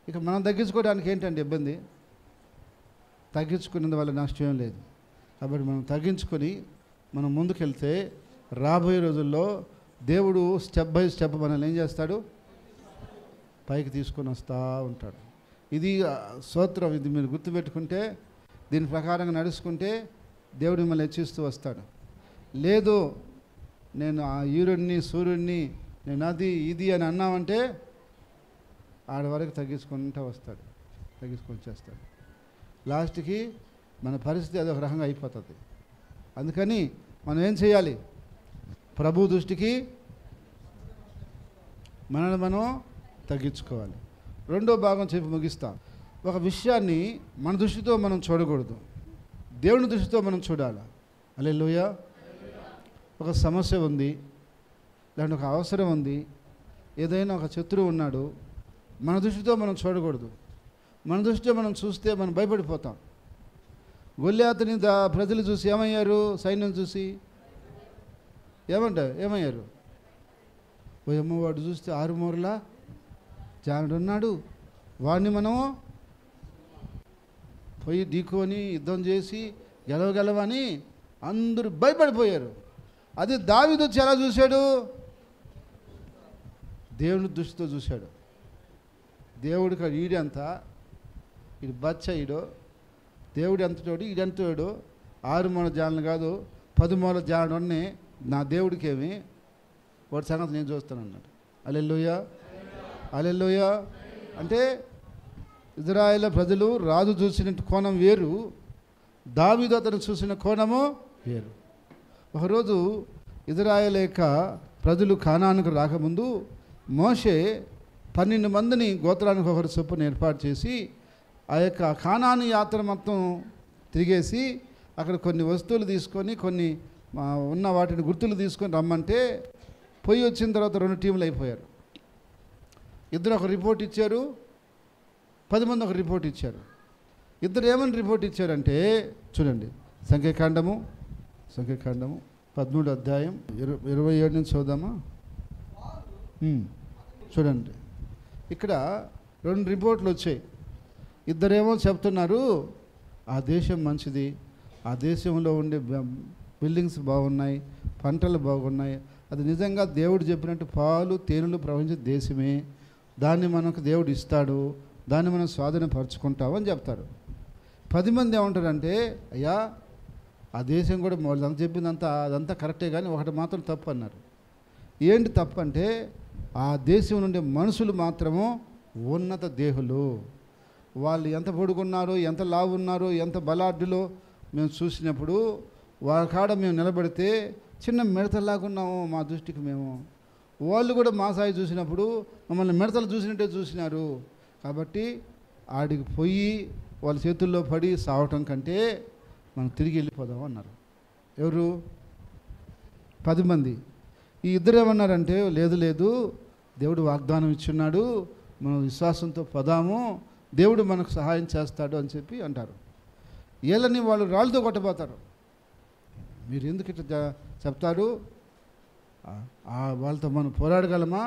ఇక మనం తగ్గించుకోవడానికి ఏంటండి ఇబ్బంది? తగ్గించుకునేందు వల్ల నష్టం లేదు. కాబట్టి మనం తగ్గించుకొని మనం ముందుకెళ్తే రాబోయే రోజుల్లో దేవుడు స్టెప్ బై స్టెప్ మనల్ని ఏం చేస్తాడు? పైకి తీసుకొని వస్తూ ఉంటాడు. ఇది స్తోత్రం. ఇది మీరు గుర్తుపెట్టుకుంటే, దీని ప్రకారంగా నడుచుకుంటే దేవుడు మిమ్మల్ని హెచ్చిస్తూ వస్తాడు. లేదు నేను ఆ ఈరుడిని సూర్యుడిని నేను అది ఇది అని అన్నామంటే ఆడ వరకు తగ్గించుకుంటూ వస్తాడు, తగ్గించుకొని చేస్తాడు. లాస్ట్కి మన పరిస్థితి అదొక రకంగా అయిపోతుంది. అందుకని మనం ఏం చేయాలి? ప్రభు దృష్టికి మనల్ని మనం తగ్గించుకోవాలి. రెండో భాగం చెప్పి ముగిస్తాం. ఒక విషయాన్ని మన దృష్టితో మనం చూడకూడదు, దేవుని దృష్టితో మనం చూడాలి. హల్లెలూయా. ఒక సమస్య ఉంది, దాంట్లో ఒక అవసరం ఉంది, ఏదైనా ఒక శత్రువు ఉన్నాడు, మన దృష్టితో మనం చూడకూడదు. మన దృష్టితో మనం చూస్తే మనం భయపడిపోతాం. గొల్యాతుని ప్రజలు చూసి ఏమయ్యారు? సైన్యం చూసి ఏమయ్యారు? ఓ అమ్మవాడు చూస్తే 6 మూరల జానుడు ఉన్నాడు, వాడిని మనము పోయి ఢీకొని యుద్ధం చేసి గెలవని అందరూ భయపడిపోయారు. అది దావీదు వచ్చి ఎలా చూశాడు? దేవుని దృష్టితో చూశాడు. దేవుడికి ఈడెంత, ఇది బచ్చ ఈడో, దేవుడు ఎంతటోడు, ఈడెంతోడు, 6 మూల జాలను కాదు 10 మూల జానుడు అన్నీ నా దేవుడికేమి, వాడి సంగతి నేను చూస్తాను అన్నాడు. హల్లెలూయా, హల్లెలూయా. అంటే ఇజ్రాయేల్ ప్రజలు రాజు చూసిన కోణం వేరు, దావీదు అతను చూసిన కోణము వేరు. ఒకరోజు ఇజ్రాయేల్ యొక్క ప్రజలు కానానుకు రాకముందు మోషే 12 మందిని గోత్రానికి ఒకరు చొప్పున ఏర్పాటు చేసి ఆ యొక్క కానాను యాత్ర మొత్తం తిరిగేసి అక్కడ కొన్ని వస్తువులు తీసుకొని, కొన్ని ఉన్న వాటిని గుర్తులు తీసుకొని రమ్మంటే పోయి వచ్చిన తర్వాత 2 టీంలు అయిపోయారు. ఇద్దరు ఒక రిపోర్ట్ ఇచ్చారు, 10 మంది ఒక రిపోర్ట్ ఇచ్చారు. ఇద్దరు ఏమని రిపోర్ట్ ఇచ్చారంటే చూడండి, సంఖ్యాకాండము 13వ అధ్యాయం 27 నుంచి చూద్దామా. చూడండి, ఇక్కడ 2 రిపోర్ట్లు వచ్చాయి. ఇద్దరేమో చెప్తున్నారు ఆ దేశం మంచిది, ఆ దేశంలో ఉండే బిల్డింగ్స్ బాగున్నాయి, పంటలు బాగున్నాయి, అది నిజంగా దేవుడు చెప్పినట్టు పాలు తేనెలు ప్రవహించే దేశమే, దాన్ని మనకు దేవుడు ఇస్తాడు, దాన్ని మనం స్వాధీనపరచుకుంటామని చెప్తారు. 10 మంది ఏమంటారంటే అయ్యా ఆ దేశం కూడా వాళ్ళంతా చెప్పిందంతా అదంతా కరెక్టే, కానీ ఒకటి మాత్రం తప్పు అన్నారు. ఏంటి తప్పు అంటే ఆ దేశం నుండి మనుషులు మాత్రము ఉన్నత దేహులు, వాళ్ళు ఎంత పొడుగున్నారో, ఎంత లావు ఉన్నారో, ఎంత బలాఢ్యులో మేము చూసినప్పుడు వాళ్ళ కాడ మేము నిలబడితే చిన్న మిడతలాగున్నాము మా దృష్టికి మేము. వాళ్ళు కూడా మా సాయి చూసినప్పుడు మమ్మల్ని మిడతలు చూసినట్టే చూసినారు. కాబట్టి ఆడికి పోయి వాళ్ళ చేతుల్లో పడి సావటం కంటే మనం తిరిగి వెళ్ళిపోదాం అన్నారు. ఎవరు? 10 మంది. ఈ ఇద్దరు ఏమన్నారంటే లేదు లేదు, దేవుడు వాగ్దానం ఇచ్చున్నాడు, మనం విశ్వాసంతో పదాము, దేవుడు మనకు సహాయం చేస్తాడు అని చెప్పి అంటారు. వీళ్ళని వాళ్ళు రాళ్ళతో కొట్టబోతారు. మీరు ఎందుకు ఇట్లా చెప్తారు? వాళ్ళతో మనం పోరాడగలమా?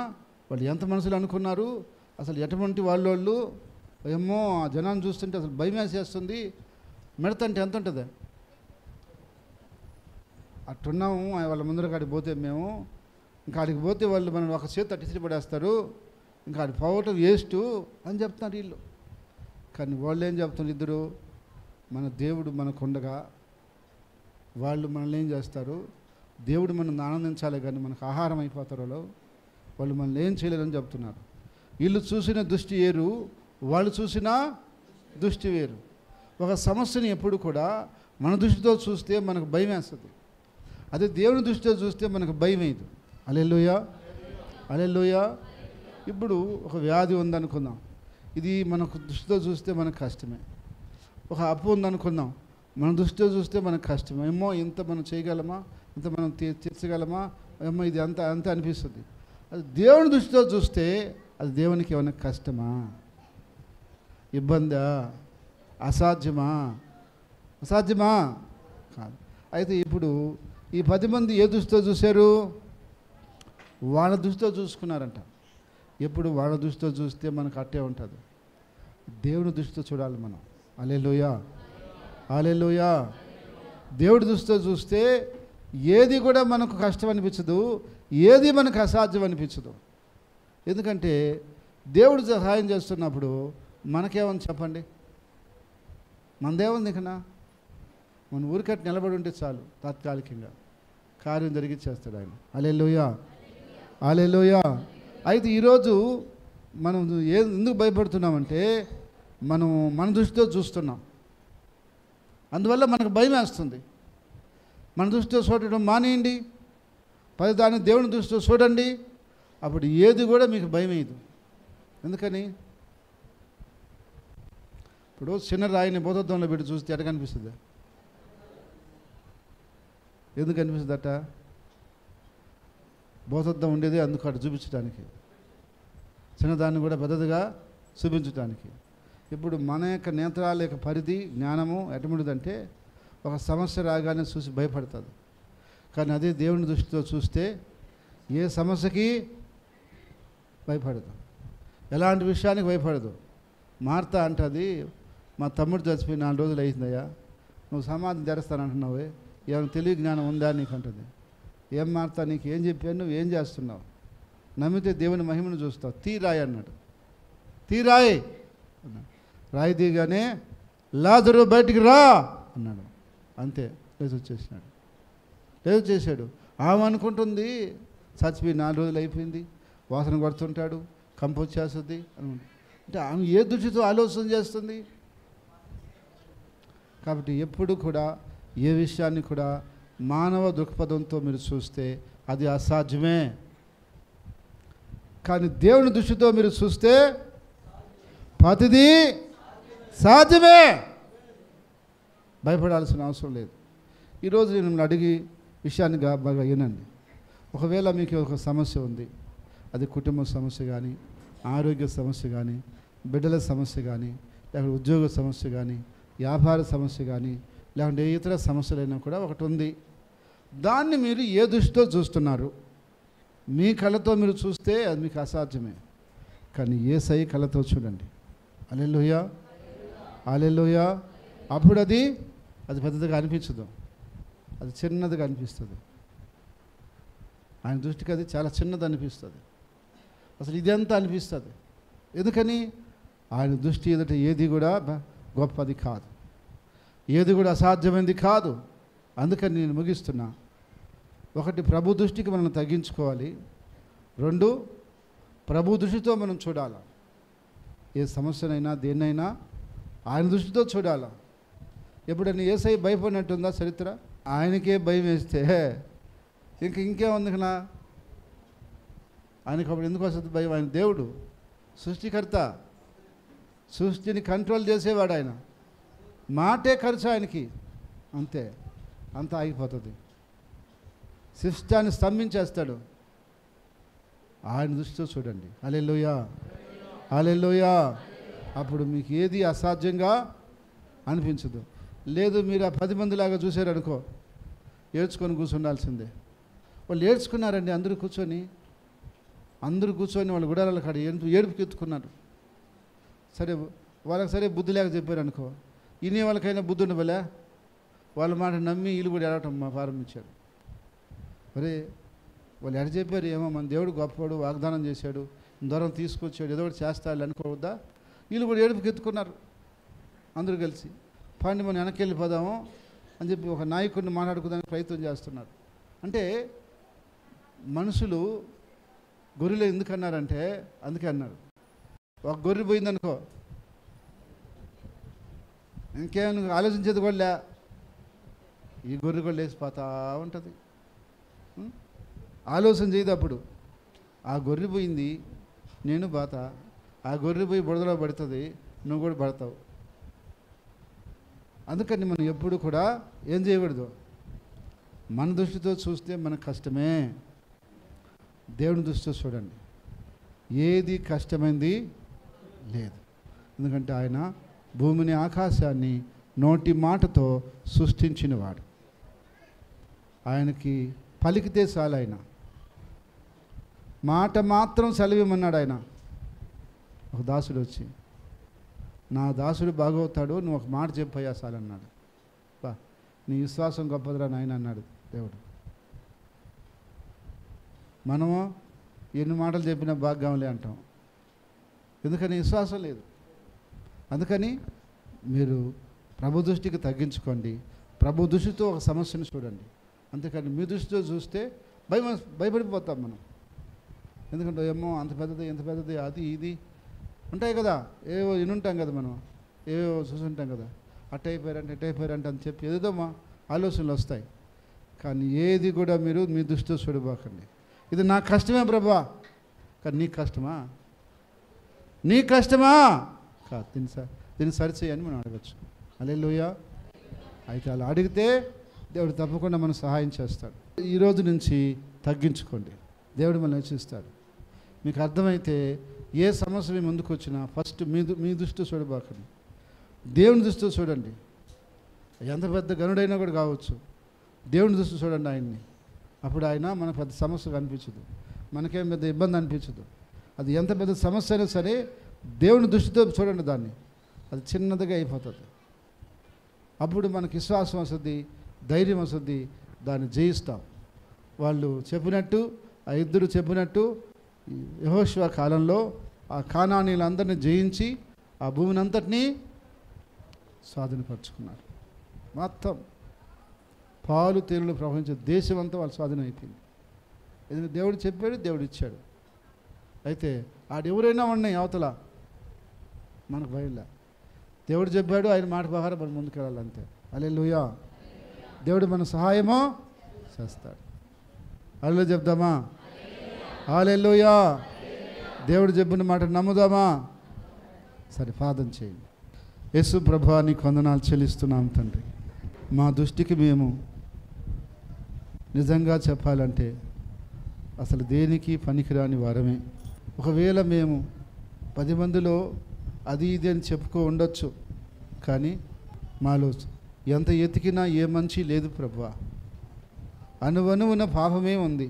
వాళ్ళు ఎంత మనసులు అనుకున్నారు, అసలు ఎటువంటి వాళ్ళు ఏమో ఆ జనాన్ని చూస్తుంటే అసలు భయం వేసేస్తుంది. మిడతంటే ఎంత ఉంటుంది? అట్టున్నాము వాళ్ళ ముందర కాడికి పోతే మేము, ఇంకా ఆడికి పోతే వాళ్ళు మనం ఒక చేతి అట్టిసిరి పడేస్తారు, ఇంకా ఆడి పోవటం వేస్ట్ అని చెప్తున్నారు వీళ్ళు. కానీ వాళ్ళు ఏం చెప్తున్నారు? ఇద్దరు మన దేవుడు మనకుండగా వాళ్ళు మనల్ని ఏం చేస్తారు? దేవుడు మనల్ని ఆనందించాలి కానీ మనకు ఆహారం అయిపోతారు వాళ్ళు మనల్ని ఏం చేయలేరని చెప్తున్నారు. వీళ్ళు చూసిన దృష్టి వేరు, వాళ్ళు చూసిన దృష్టి వేరు. ఒక సమస్యని ఎప్పుడు కూడా మన దృష్టితో చూస్తే మనకు భయం వేస్తుంది, అదే దేవుని దృష్టితో చూస్తే మనకు భయం వేయదు. హల్లెలూయా, హల్లెలూయా. ఇప్పుడు ఒక వ్యాధి ఉందనుకుందాం, ఇది మనకు దృష్టితో చూస్తే మనకు కష్టమే. ఒక అప్పు ఉందనుకుందాం, మన దృష్టితో చూస్తే మనకు కష్టమే. ఏమో ఇంత మనం చేయగలమా, ఇంత మనం తీర్చగలమా, ఏమో ఇది అంత అంత అనిపిస్తుంది. అది దేవుని దృష్టితో చూస్తే అది దేవునికి ఏమైనా కష్టమా, ఇబ్బందా, అసాధ్యమా? అసాధ్యమా కాదు. అయితే ఇప్పుడు ఈ 10 మంది ఏ దృష్టితో చూశారు? వాళ్ళ దృష్టితో చూసుకున్నారంట. ఎప్పుడు వాళ్ళ దృష్టితో చూస్తే మనకు అట్టే ఉంటుంది. దేవుని దృష్టితో చూడాలి మనం. హల్లెలూయా, హల్లెలూయా. దేవుడి దృష్టితో చూస్తే ఏది కూడా మనకు కష్టం అనిపించదు, ఏది మనకు అసాధ్యం అనిపించదు. ఎందుకంటే దేవుడు సహాయం చేస్తున్నప్పుడు మనకేమని చెప్పండి? మనదేముంది కన్నా? మన ఊరికట్టు నిలబడి ఉంటే చాలు, తాత్కాలికంగా కార్యం జరిగిచ్చేస్తాడు ఆయన. హల్లెలూయా, హల్లెలూయా. అయితే ఈరోజు మనం ఎందుకు భయపడుతున్నామంటే మనం మన దృష్టితో చూస్తున్నాం, అందువల్ల మనకు భయం వేస్తుంది. మన దృష్టితో చూడటం మానేయండి, దాన్ని దేవుని దృష్టితో చూడండి, అప్పుడు ఏది కూడా మీకు భయం వేయదు. ఎందుకని? ఇప్పుడు చిన్న రాయిని భూతత్వంలో పెట్టి చూస్తే ఎట్ట కనిపిస్తుంది? ఎందుకు అనిపిస్తుంది అట్ట? భూతత్వం ఉండేది అందుకు అటు చూపించడానికి, చిన్నదాన్ని కూడా పెద్దదిగా చూపించడానికి. ఇప్పుడు మన యొక్క నేత్రాల యొక్క పరిధి జ్ఞానము ఎటువంటిదంటే ఒక సమస్య రాగానే చూసి భయపడుతుంది. కానీ అదే దేవుని దృష్టితో చూస్తే ఏ సమస్యకి భయపడదు, ఎలాంటి విషయానికి భయపడదు. మార్త అంటది, మా తమ్ముడు చచ్చిపోయి 4 రోజులు అయిందయ్యా, నువ్వు సమాధి తెరుస్తానంటున్నావే, ఏమైనా తెలివి జ్ఞానం ఉందా నీకు అంటది. ఏం మార్త, నీకు ఏం చెప్పాను, నువ్వు ఏం చేస్తున్నావు? నమ్మితే దేవుని మహిమను చూస్తావు, తీరాయి అన్నాడు. తీరాయి అన్నాడు. రాయి తీయగానే లాజరు బయటికి రా అన్నాడు. అంతే, లేచి వచ్చేసినాడు. లేచి వచ్చేసాడు. ఆమె అనుకుంటుంది చచ్చిపోయి 4 రోజులు అయిపోయింది, వాసన కొడుతుంటాడు, కంపు వచ్చేస్తుంది అని. అంటే ఆమె ఏ దృష్టితో ఆలోచన చేస్తుంది? కాబట్టి ఎప్పుడు కూడా ఏ విషయాన్ని కూడా మానవ దృక్పథంతో మీరు చూస్తే అది అసాధ్యమే. కానీ దేవుని దృష్టితో మీరు చూస్తే ప్రతిదీ సాధ్యమే. భయపడాల్సిన అవసరం లేదు. ఈరోజు నేను అడిగి విషయాన్ని బాగా వినండి. ఒకవేళ మీకు ఒక సమస్య ఉంది, అది కుటుంబ సమస్య కానీ, ఆరోగ్య సమస్య కానీ, బిడ్డల సమస్య కానీ, లేకపోతే ఉద్యోగ సమస్య కానీ, వ్యాపార సమస్య కానీ, లేకుంటే ఇతర సమస్యలైనా కూడా ఒకటి ఉంది. దాన్ని మీరు ఏ దృష్టితో చూస్తున్నారు? మీ కళ్ళతో మీరు చూస్తే అది మీకు అసాధ్యమే. కానీ యేసయ్య కళ్ళతో చూడండి. హల్లెలూయా, హల్లెలూయా. అప్పుడు అది పెద్దదిగా అనిపించదు, అది చిన్నదిగా అనిపిస్తుంది. ఆయన దృష్టికి అది చాలా చిన్నది అనిపిస్తుంది. అసలు ఇదంతా అనిపిస్తుంది. ఎందుకని? ఆయన దృష్టి ఎదుట ఏది కూడా గొప్పది కాదు, ఏది కూడా అసాధ్యమైనది కాదు. అందుకని నేను ముగిస్తున్నా. ఒకటి, ప్రభు దృష్టికి మనం తగ్గించుకోవాలి. రెండు, ప్రభు దృష్టితో మనం చూడాలి. ఏ సమస్యనైనా దేన్నైనా ఆయన దృష్టితో చూడాలి. ఎప్పుడైనా యేసయ్య భయపడినట్టుందా చరిత్ర? ఆయనకే భయం వేస్తే ఇంకేముంది కదా? ఆయనకు అప్పుడు ఎందుకు వస్తుంది భయం? ఆయన దేవుడు, సృష్టికర్త, సృష్టిని కంట్రోల్ చేసేవాడు. ఆయన మాటే ఖర్చు ఆయనకి, అంతే, అంతా ఆగిపోతుంది. సృష్టాన్ని స్తంభించేస్తాడు. ఆయన దృష్టితో చూడండి. హల్లెలూయా, హల్లెలూయా. అప్పుడు మీకు ఏది అసాధ్యంగా అనిపించదు. లేదు, మీరు ఆ 10 మందిలాగా చూశారనుకో, ఏడ్చుకొని కూర్చుండాల్సిందే. వాళ్ళు ఏడ్చుకున్నారండి, అందరూ కూర్చొని వాళ్ళు గుడారాల కాడ ఏడుపుకి ఎత్తుకున్నారు. సరే, వాళ్ళకి సరే బుద్ధి లేక చెప్పారనుకో, ఇన్ని వాళ్ళకైనా బుద్ధి ఉండవలే, వాళ్ళ మాట నమ్మి వీళ్ళు కూడా ఏడవటం ప్రారంభించారు. అరే, వాళ్ళు ఎడ చెప్పారు, ఏమో మన దేవుడు గొప్పవాడు, వాగ్దానం చేశాడు, దూరం తీసుకొచ్చాడు, ఏదో ఒకటి చేస్తాడు అనుకోవద్దా? వీళ్ళు కూడా ఏడుపుకి ఎత్తుకున్నారు. అందరూ కలిసి పండి మనం వెనక్కి వెళ్ళిపోదాము అని చెప్పి ఒక నాయకుడిని మాట్లాడుకోవడానికి ప్రయత్నం చేస్తున్నారు. అంటే మనుషులు గొర్రెలు ఎందుకన్నారంటే అందుకే అన్నారు. ఒక గొర్రె పోయిందనుకో, ఇంకేం ఆలోచించేది కూడా లే, ఈ గొర్రె కూడా లేచిపోతా ఉంటుంది. ఆలోచన చేయదు. అప్పుడు ఆ గొర్రె పోయింది, నేను బాత, ఆ గొర్రె పోయి బురదలో పడుతుంది, నువ్వు కూడా పడతావు. అందుకని మనం ఎప్పుడు కూడా ఏం చేయకూడదు, మన దృష్టితో చూస్తే మనకు కష్టమే. దేవుని దృష్టితో చూడండి, ఏది కష్టమైంది లేదు. ఎందుకంటే ఆయన భూమిని ఆకాశాన్ని నోటి మాటతో సృష్టించినవాడు. ఆయనకి పలికితే చాలు, ఆయన మాట మాత్రం సెలవిమన్నాడు. ఆయన ఒక దాసుడు వచ్చి, నా దాసుడు బాగవుతాడు, నువ్వు ఒక మాట చెప్పయ్యా చాలు అన్నాడు. బా, నీ విశ్వాసం గొప్పదిరా నాయన అన్నాడు దేవుడు. మనము ఎన్ని మాటలు చెప్పినా భాగ్యంలే అంటాం. ఎందుకని? విశ్వాసం లేదు. అందుకని మీరు ప్రభు దృష్టికి తగ్గించుకోండి, ప్రభు దృష్టితో ఒక సమస్యను చూడండి. అంతేకాని మీ దృష్టితో చూస్తే భయపడిపోతాం మనం. ఎందుకంటే ఏమో అంత పెద్దది, ఎంత పెద్దది, అది ఇది ఉంటాయి కదా, ఏవో వినుంటాం కదా, మనం ఏవో చూసుంటాం కదా, అట్టయిపోయారంటే అని చెప్పి ఏదో మా ఆలోచనలు వస్తాయి. కానీ ఏది కూడా మీరు మీ దృష్టితో చూడబాకండి. ఇది నా కష్టమే ప్రభా, కానీ నీ కష్టమా? నీ కష్టమా కాదు, దీన్ని సరిచేయని మనం అడగచ్చు. హల్లెలూయా. అయితే అలా అడిగితే దేవుడు తప్పకుండా మనం సహాయం చేస్తాడు. ఈరోజు నుంచి తగ్గించుకోండి, దేవుడు మనం హెచ్చిస్తాడు. మీకు అర్థమైతే ఏ సమస్య మీ ముందుకు వచ్చినా ఫస్ట్ మీ దృష్టితో చూడబాకండి, దేవుని దృష్టితో చూడండి. ఎంత పెద్ద గనుడైనా కూడా కావచ్చు, దేవుని దృష్టితో చూడండి ఆయన్ని. అప్పుడు ఆయన మన పెద్ద సమస్య కనిపించదు, మనకేం పెద్ద ఇబ్బంది అనిపించదు. అది ఎంత పెద్ద సమస్య అయినా సరే దేవుని దృష్టితో చూడండి, దాన్ని అది చిన్నదిగా అయిపోతుంది. అప్పుడు మనకి విశ్వాసం వస్తుంది, ధైర్యం వస్తుంది, దాన్ని జయిస్తాం. వాళ్ళు చెప్పినట్టు, ఆ ఇద్దరు చెప్పినట్టు యెహోషువ కాలంలో ఆ కానానీయులందరినీ జయించి ఆ భూమిని అంతటినీ స్వాధీనపరుచుకున్నారు. మొత్తం పాలు తేనెలు ప్రవహించే దేశం అంతా వాళ్ళు స్వాధీనం అయిపోయింది. ఎందుకంటే దేవుడు చెప్పాడు, దేవుడు ఇచ్చాడు. అయితే ఆడెవరైనా ఉన్నాయి అవతల, మనకు భయంలే. దేవుడు చెప్పాడు, ఆయన మాట ప్రకారం మనం ముందుకెళ్ళాలి, అంతే. హల్లెలూయా. దేవుడు మన సహాయమో చేస్తాడు. హల్లెలూయా చెప్దామా? హల్లెలూయా. దేవుడు చెప్పిన మాట నమ్ముదామా? సరే, ప్రార్థన చేయండి. యేసు ప్రభువా, నీకు వందనాలు చెల్లిస్తున్నాం తండ్రి. మా దృష్టికి మేము నిజంగా చెప్పాలంటే అసలు దేనికి పనికిరాని వారమే. ఒకవేళ మేము 10 మందిలో అది ఇది అని చెప్పుకో ఉండొచ్చు, కానీ మాలో ఎంత ఎతికినా ఏ మంచి లేదు ప్రభువా. అణువణువున పాపమే ఉంది.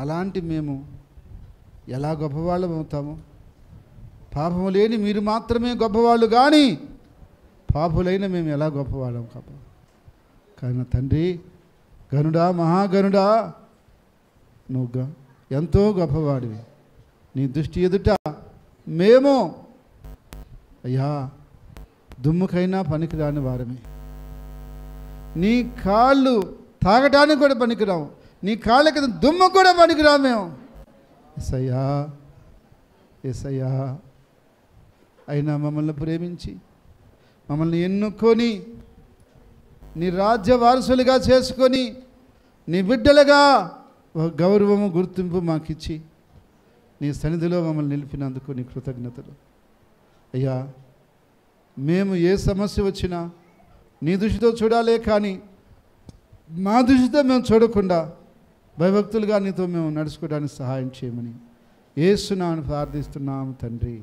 అలాంటి మేము ఎలా గొప్పవాళ్ళం అవుతాము? పాపము లేని మీరు మాత్రమే గొప్పవాళ్ళు, కానీ పాపులైన మేము ఎలా గొప్పవాళ్ళం కాదు. కానీ తండ్రి, గనుడా, మహాగనుడా, నువ్వు ఎంతో గొప్పవాడివి. నీ దృష్టి ఎదుట మేము అయ్యా దుమ్ముకైనా పనికిరాని వారమే. నీ కాళ్ళు తాగటానికి కూడా పనికిరాము, నీ కాళ్ళ కింద దుమ్ము కూడా పనికిరాము మేము. యేసయ్యా, యేసయ్యా, అయినా మమ్మల్ని ప్రేమించి మమ్మల్ని ఎన్నుకొని నీ రాజ్య వారసులుగా చేసుకొని నీ బిడ్డలుగా ఒక గౌరవము, గుర్తింపు మాకిచ్చి నీ సన్నిధిలో మమ్మల్ని నిలిపినందుకు నీ కృతజ్ఞతలు. అయ్యా, మేము ఏ సమస్య వచ్చినా నీ దృష్టితో చూడాలే, కానీ మా దృష్టితో మేము చూడకుండా భయభక్తులుగా నీతో మేము నడుచుకోవడానికి సహాయం చేయమని యేసునామమున ప్రార్థిస్తున్నాము తండ్రి,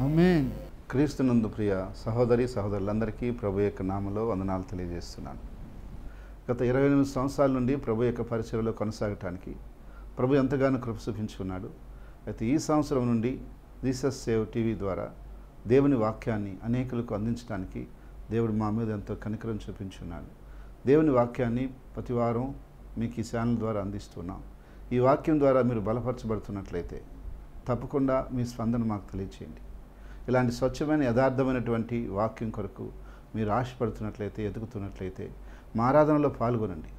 ఆమేన్. క్రీస్తునందు ప్రియ సహోదరి సహోదరులందరికీ ప్రభు యొక్క నామములో వందనాలు తెలియజేస్తున్నాను. గత 28 సంవత్సరాల నుండి ప్రభు యొక్క పరిచర్యలో కొనసాగటానికి ప్రభు ఎంతగానో కృప చూపించుకున్నాడు. అయితే ఈ సంవత్సరం నుండి జీసస్ సేవ్ టీవీ ద్వారా దేవుని వాక్యాన్ని అనేకులకు అందించడానికి దేవుడు మా మీద ఎంతో కనికరం చూపించున్నాడు. దేవుని వాక్యాన్ని ప్రతి వారం మీకు ఈ ఛానల్ ద్వారా అందిస్తున్నాం. ఈ వాక్యం ద్వారా మీరు బలపరచబడుతున్నట్లయితే తప్పకుండా మీ స్పందన మాకు తెలియచేయండి. ఇలాంటి స్వచ్ఛమైన యథార్థమైనటువంటి వాక్యం కొరకు మీరు ఆశపడుతున్నట్లయితే, ఎదుగుతున్నట్లయితే మా ఆరాధనలో పాల్గొనండి.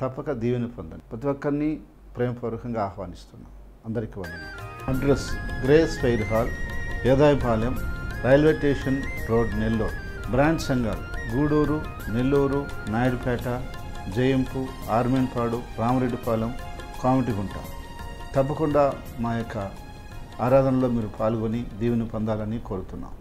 తప్పక దీవెన పొందండి. ప్రతి ఒక్కరిని ప్రేమపూర్వకంగా ఆహ్వానిస్తున్నాం. అందరికీ వందనాలు. Address grace fair hall, Yodhayapalem, railway station road, Nellore. Branch సంఘాలు గూడూరు, నెల్లూరు, నాయుడుపేట, జయంపు, ఆర్మేన్పాడు, రామరెడ్డిపాలెం, కామిటిగుంట. తప్పకుండా మా యొక్క ఆరాధనలో మీరు పాల్గొని దీవెన పొందాలని కోరుతున్నాం.